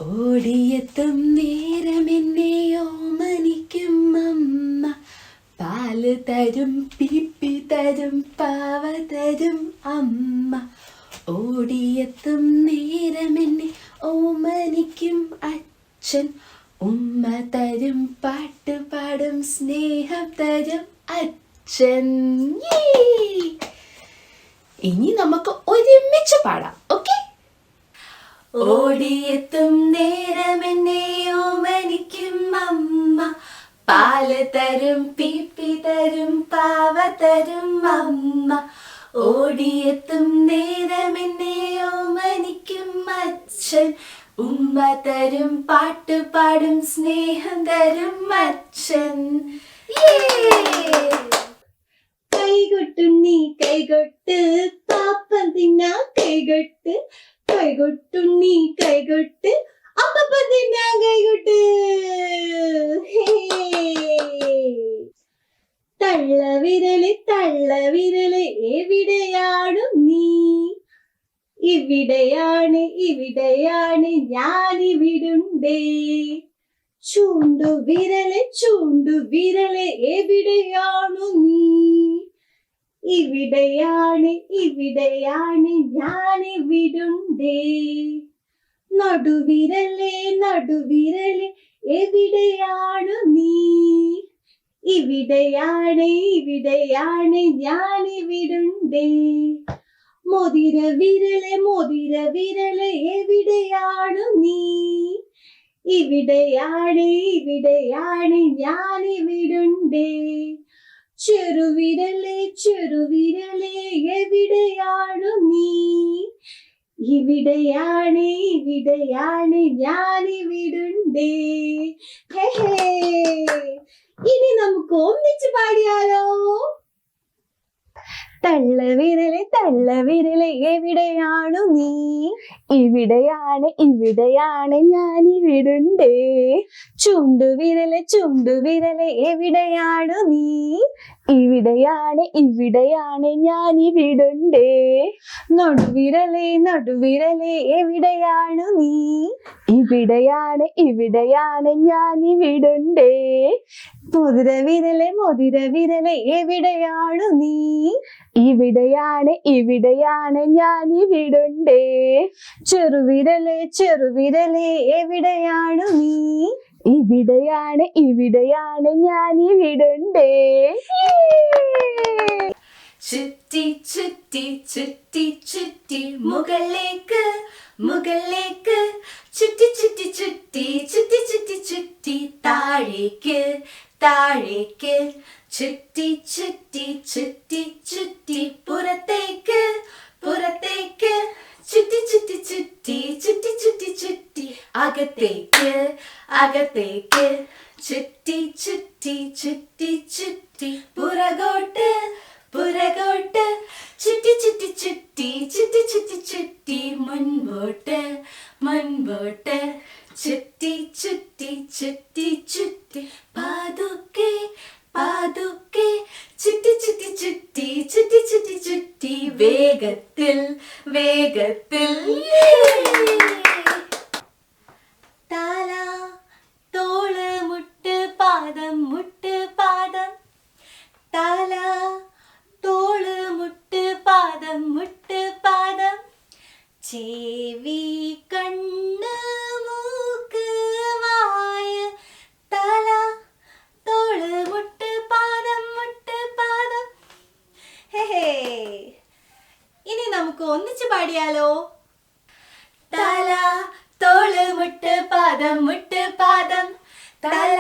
ഓടിയെത്തും നേരമെന്നെ ഓമനിക്കും അമ്മ, പാല് തരും പിപ്പി തരും പാവ തരും അമ്മ. ഓടിയെത്തും നേരമെന്നെ ഓമനിക്കും അച്ഛൻ, ഉമ്മ തരും പാട്ട് പാടും സ്നേഹം തരും അച്ഛൻ. ഇനി നമുക്ക് ഒരുമിച്ച് പാടാം, ഓക്കെ? ഓടിയെത്തും നേരമെന്നെ ഓമനിക്കും അമ്മ, പാല് തരും പിപ്പി തരും പാവ തരും അമ്മ. ഓടിയെത്തും നേരമെന്നെ ഓമനിക്കും അച്ഛൻ, ഉമ്മ തരും പാട്ട് പാടും സ്നേഹം തരും അച്ഛൻ. കൈകൊട്ടുണ്ണി കൈകൊട്ട്, പാപ്പം തിന്നാ കൈകൊട്ട്. കൈകൊട്ടുണ്ണി കൈകൊട്ട്, അപ്പം തിന്നാ കൈകൊട്ട്. തള്ളവിരല് തള്ളവിരല് എവിടെയാണു നീ? ഇവിടെയാണ് ഇവിടെയാണ് ഞാനിവിടുണ്ടേ. ചൂണ്ടുവിരല് ചൂണ്ടുവിരല് എവിടെയാണു നീ? ഇവിടെയാണ് ഇവിടെയാണ് ഞാനിവിടുണ്ടേ. നടുവിരലേ നടുവിരല് എവിടെയാണു നീ? ഇവിടെയാണ് ഇവിടെയാണ് ഞാനിവിടുണ്ടേ. മോതിര വിരല് എവിടെയാണു നീ? ഇവിടെയാണ് ഇവിടെയാണ് ഞാനിവിടുണ്ടേ. ചെറുവിരലേ ചെറുവിരലേ എവിടെയാണു നീ? ഇവിടെയാണ് ഇവിടെയാണ് ഞാനിവിടുണ്ടേ. ഇനി നമുക്ക് ഒന്നിച്ച് പാടിയാലോ? തള്ളവിരല് തള്ളവിരല് എവിടെയാണു നീ? ഇവിടെയാണ് ഇവിടെയാണ് ഞാനിവിടുണ്ടേ. ചൂണ്ടുവിരല് ചൂണ്ടുവിരല് എവിടെയാണു നീ? ഇവിടെയാണ് ഇവിടെയാണ് ഞാനിവിടുണ്ടേ. നടുവിരലേ നടുവിരലേ എവിടെയാണു നീ? ഇവിടെയാണ് ഇവിടെയാണ് ഞാനിവിടുണ്ടേ. മോതിരവിരല് മോതിരവിരല് എവിടെയാണു നീ? ഇവിടെയാണ് ഇവിടെയാണ് ഞാനിവിടുണ്ടേ. ചെറുവിരല് ചെറുവിരല് എവിടെയാണു നീ? ഇവിടെയാണ് ഇവിടെയാണ് ഞാനിവിടുണ്ടേ. ചുറ്റി ചുറ്റി ചുറ്റി ചുറ്റി മുകളിലേക്ക് മുകളിലേക്ക്, ചുറ്റി ചുറ്റി ചുറ്റി ചുറ്റി ചുറ്റി ചുറ്റി താഴേക്ക് താഴേക്ക്, ചുറ്റി ചുറ്റി ചുറ്റി ചുറ്റി പുറത്തേക്ക് പുറത്തേക്ക്, ചുറ്റി ചുറ്റി ചുറ്റി ചുറ്റി ചുറ്റി ചുറ്റി അകത്തേക്ക് അകത്തേക്ക്, ചുറ്റി ചുറ്റി ചുറ്റി ചുറ്റി പുറകോട്ട് പുറകോട്ട്, ചുറ്റി ചുറ്റി ചുറ്റി ചുറ്റി ചുറ്റി ചുറ്റി മുൻപോട്ട് മുൻപോട്ട്, ചുറ്റി ചുറ്റി ചുറ്റി ചുറ്റി പാതുക്കെ പാതുക്കെ, ചുറ്റി ചുറ്റി ചുറ്റി ചുറ്റി ചുറ്റി ചുറ്റി വേഗത്തിൽ വേഗത്തിൽ. തല തോള് മുട്ട് പാദം മുട്ട് പാദം, തല തോള് മുട്ട് പാദം മുട്ട് പാദം, ചെവി കണ്ണ് മൂക്ക് വായ, തല തോള് മുട്ട് പാദം മുട്ട് പാദം. ഇനി നമുക്ക് ഒന്നിച്ച് പാടിയാലോ? തല തോള് മുട്ട് പാദം മുട്ട് പാദം, തല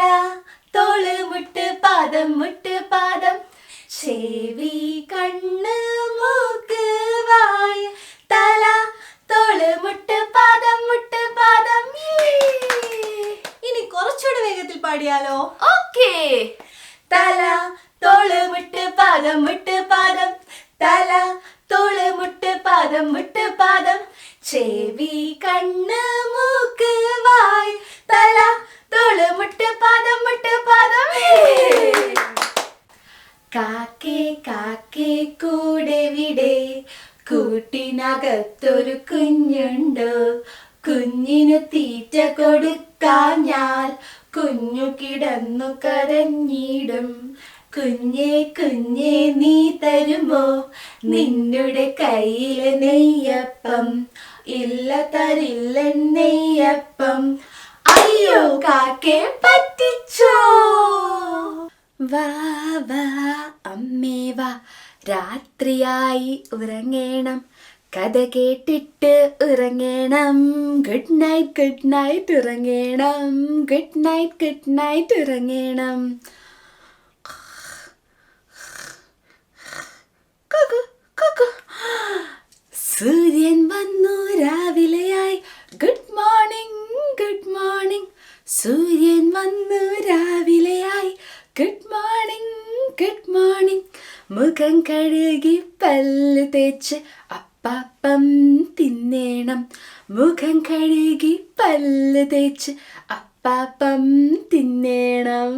തോള് മുട്ട് പാദം മുട്ട് പാദം, ചെവി കണ്ണ് മൂക്ക് വായ, തല തോള് മുട്ട് പാദം മുട്ട് പാദം. ഇനി കുറച്ചുകൂടെ വേഗത്തിൽ പാടിയാലോ? ഓക്കേ. തല തോള് മുട്ട് പാദം മുട്ട് പാദം, തല തോള് മുട്ട് പാദം മുട്ട് പാദം, ചെവി കണ്ണ് മൂക്ക് വായ, തല തോള് മുട്ട് പാദം മുട്ട് പാദം. കാക്കേ കാക്കേ കൂടെ വിടെ, കൂട്ടിനകത്തൊരു കുഞ്ഞുണ്ടോ, കുഞ്ഞിനു കുഞ്ഞിനു തീറ്റ കൊടുക്കാഞ്ഞാൽ കുഞ്ഞു കിടന്നു കരഞ്ഞിടും. കുഞ്ഞേ കുഞ്ഞേ നീ തരുമോ നിന്നുടെ കയ്യിലെ നെയ്യപ്പം? ഇല്ല തരില്ല നെയ്യപ്പം. അയ്യോ കാക്കേ പറ്റിച്ചോ. വാ വാ അമ്മേ വാ, രാത്രിയായി ഉറങ്ങേണം, കഥ കേട്ടിട്ട് ഉറങ്ങേണം. ഗുഡ് നൈറ്റ് ഉറങ്ങേണം. ഗുഡ് നൈറ്റ് ഉറങ്ങേണം. സൂര്യൻ വന്നു രാവിലെയായി, ഗുഡ് മോർണിംഗ്. സൂര്യൻ വന്നു രാവിലെയായി, ഗുഡ് മോർണിംഗ്. മുഖം കഴുകി പല്ല് തേച്ച് അപ്പാപ്പം തിന്നേണം. മുഖം കഴുകി പല്ല് തേച്ച് അപ്പാപ്പം തിന്നേണം.